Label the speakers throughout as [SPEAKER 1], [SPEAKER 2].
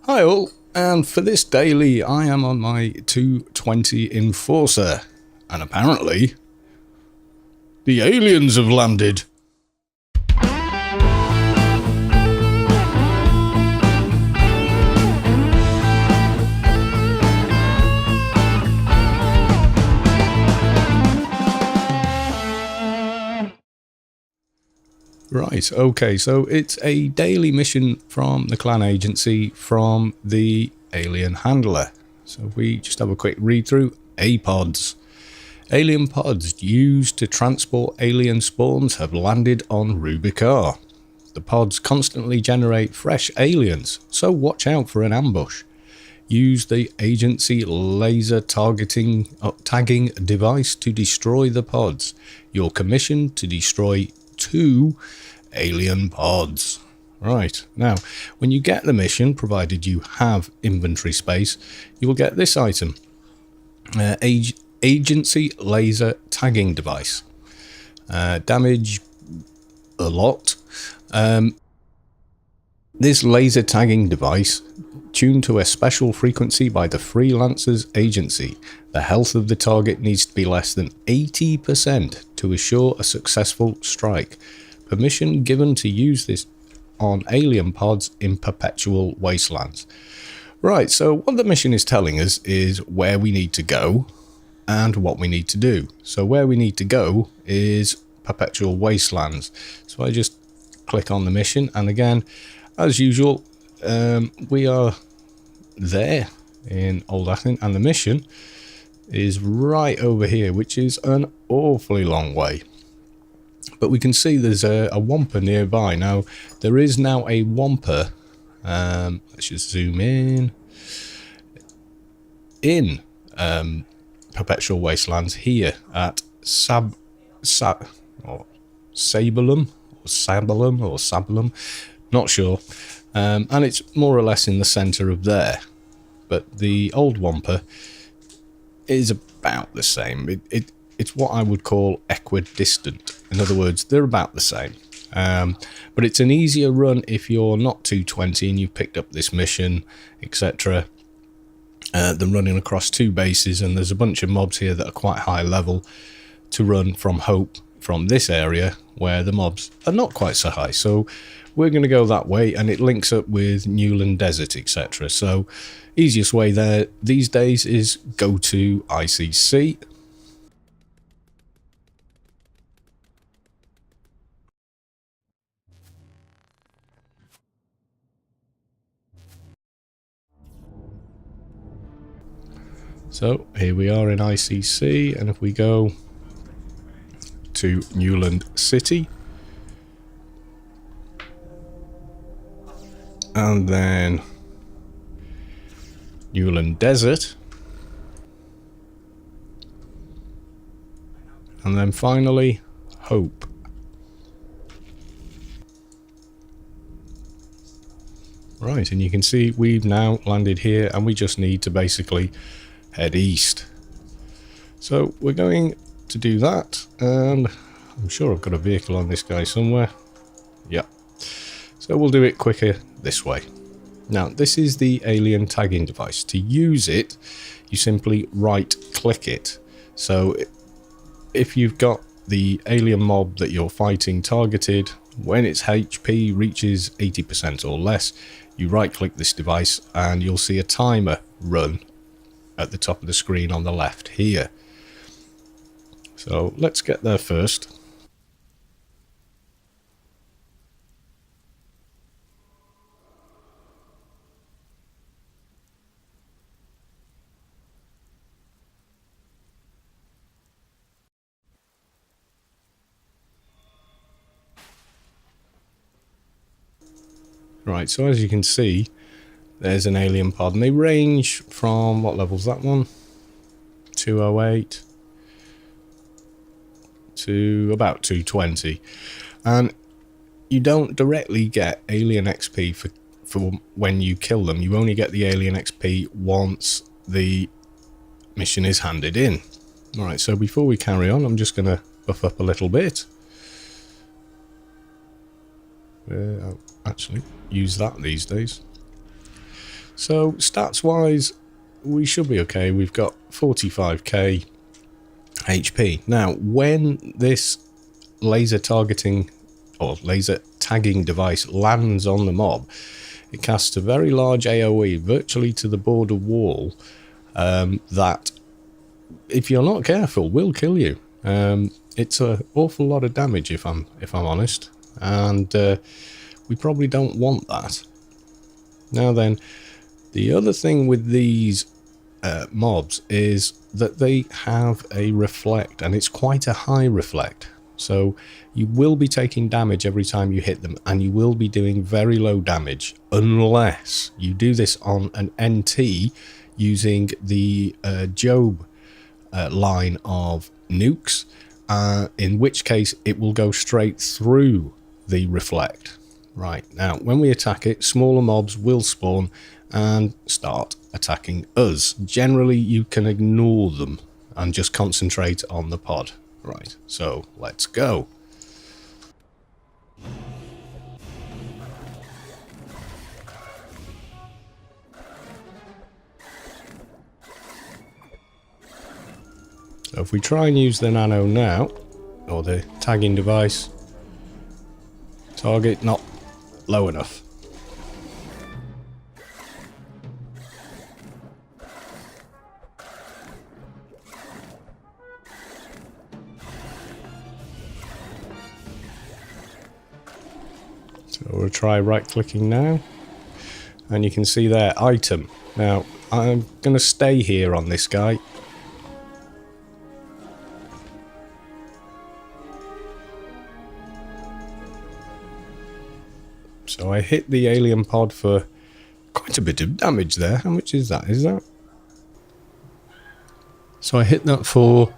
[SPEAKER 1] Hi all, and for this daily I am on my 220 Enforcer, and apparently the aliens have landed. Right, okay, so it's a daily mission from the clan agency from the alien handler. So if we just have a quick read through. PODS. Alien pods used to transport alien spawns have landed on Rubicar. The pods constantly generate fresh aliens, so watch out for an ambush. Use the agency laser tagging device to destroy the pods. You're commissioned to destroy 2 alien pods. Right, now when you get the mission, provided you have inventory space, you will get this item. Agency laser tagging device. Damage a lot. This laser tagging device, tuned to a special frequency by the Freelancers Agency. The health of the target needs to be less than 80% to assure a successful strike. Permission given to use this on alien pods in perpetual wastelands. Right, so what the mission is telling us is where we need to go and what we need to do. So where we need to go is perpetual wastelands. So I just click on the mission, and again, as usual, we are there in Old Athens, and the mission is right over here, which is an awfully long way. But we can see there's a Wampa nearby. Now, there is now a Wampa, let's just zoom in Perpetual Wastelands here at Sabulum, not sure. And it's more or less in the centre of there. But the old Wampa is about the same. It's what I would call equidistant. In other words, they're about the same. But it's an easier run if you're not 220 and you've picked up this mission, etc. Than running across 2 bases, and there's a bunch of mobs here that are quite high level to run from Hope from this area where the mobs are not quite so high. So we're going to go that way, and it links up with Newland Desert, etc. So easiest way there these days is go to ICC. So here we are in ICC, and if we go to Newland City and then Newland Desert, and then finally Hope. Right, and you can see we've now landed here, and we just need to basically head east. So we're going to do that, and I'm sure I've got a vehicle on this guy somewhere. Yep. So we'll do it quicker this way. Now, this is the alien tagging device. To use it, you simply right click it. So if you've got the alien mob that you're fighting targeted, when its HP reaches 80% or less, you right click this device and you'll see a timer run at the top of the screen on the left here. So let's get there first. Right, so as you can see, there's an alien pod, and they range from, what level's that one? 208 to about 220. And you don't directly get alien XP for when you kill them. You only get the alien XP once the mission is handed in. Alright, so before we carry on, I'm just going to buff up a little bit. I'll actually use that these days. So stats wise, we should be okay. We've got 45k HP. Now, when this laser targeting or laser tagging device lands on the mob, it casts a very large AoE virtually to the border wall that, if you're not careful, will kill you. It's an awful lot of damage, if I'm honest, and we probably don't want that. Now then, the other thing with these mobs is that they have a reflect, and it's quite a high reflect. So you will be taking damage every time you hit them, and you will be doing very low damage unless you do this on an NT using the Job line of nukes, in which case it will go straight through the reflect. Right, now when we attack it, smaller mobs will spawn and start attacking us. Generally you can ignore them and just concentrate on the pod. Right, so let's go. So if we try and use the nano now, or the tagging device, target not low enough. So we'll try right clicking now, and you can see there, item. Now I'm going to stay here on this guy. So I hit the alien pod for quite a bit of damage there. How much is that? So I hit that for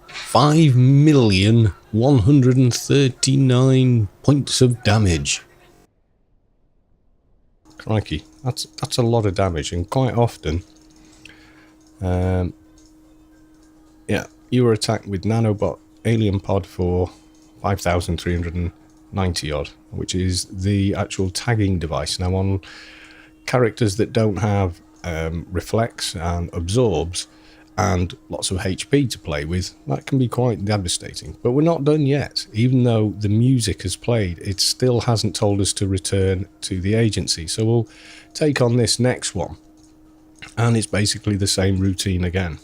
[SPEAKER 1] 5,139 points of damage. Crikey, that's a lot of damage, and quite often, yeah, you were attacked with nanobot alien pod for 5,390 odd, which is the actual tagging device. Now on characters that don't have reflects and absorbs and lots of HP to play with, that can be quite devastating. But we're not done yet. Even though the music has played, it still hasn't told us to return to the agency. So we'll take on this next one, and it's basically the same routine again.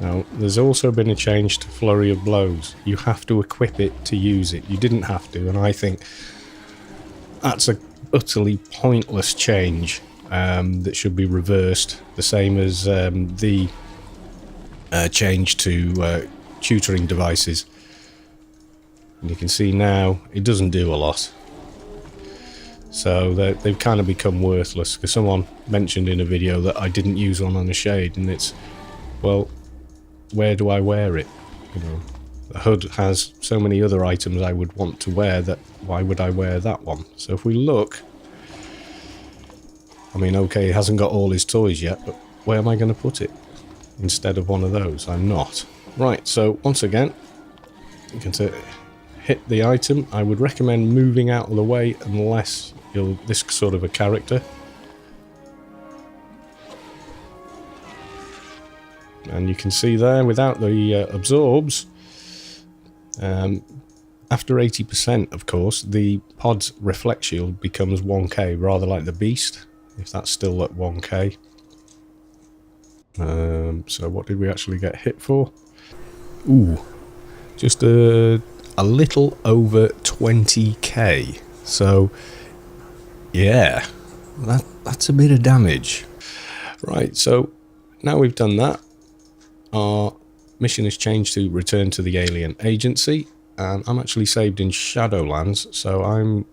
[SPEAKER 1] Now, there's also been a change to Flurry of Blows. You have to equip it to use it. You didn't have to, and I think that's a utterly pointless change that should be reversed. The same as the change to tutoring devices. And you can see now it doesn't do a lot. So they've kind of become worthless, because someone mentioned in a video that I didn't use one on a shade, and it's, well, where do I wear it? You know, the hood has so many other items I would want to wear, that why would I wear that one? So if we look, I mean, okay, he hasn't got all his toys yet, but where am I going to put it instead of one of those? I'm not. Right, so once again, you can hit the item. I would recommend moving out of the way unless you're this sort of a character. And you can see there, without the absorbs, after 80%, of course, the pod's reflect shield becomes 1k, rather like the Beast, if that's still at 1k. So what did we actually get hit for? Ooh, just a little over 20k. So, yeah, that's a bit of damage. Right, so now we've done that, our mission has changed to return to the alien agency, and I'm actually saved in Shadowlands, so I'm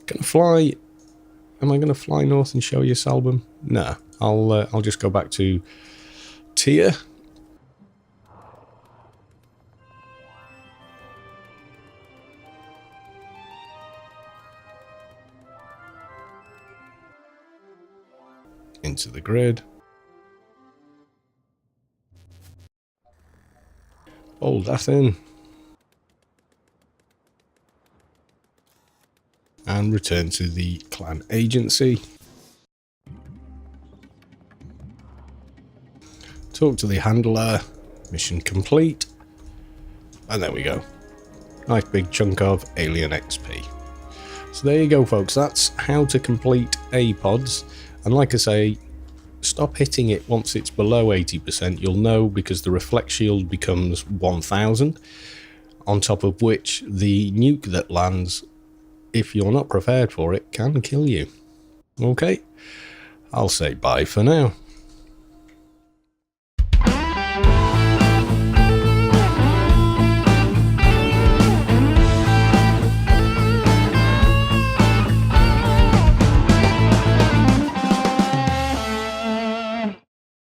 [SPEAKER 1] gonna fly. Am I gonna fly north and show you this album? No, I'll just go back to Tier. Into the grid. Fold that in. And return to the clan agency. Talk to the handler. Mission complete. And there we go. Nice big chunk of alien XP. So there you go, folks. That's how to complete a PODS. And like I say, stop hitting it once it's below 80%. You'll know because the reflect shield becomes 1000. On top of which the nuke that lands, if you're not prepared for it, can kill you. Okay, I'll say bye for now.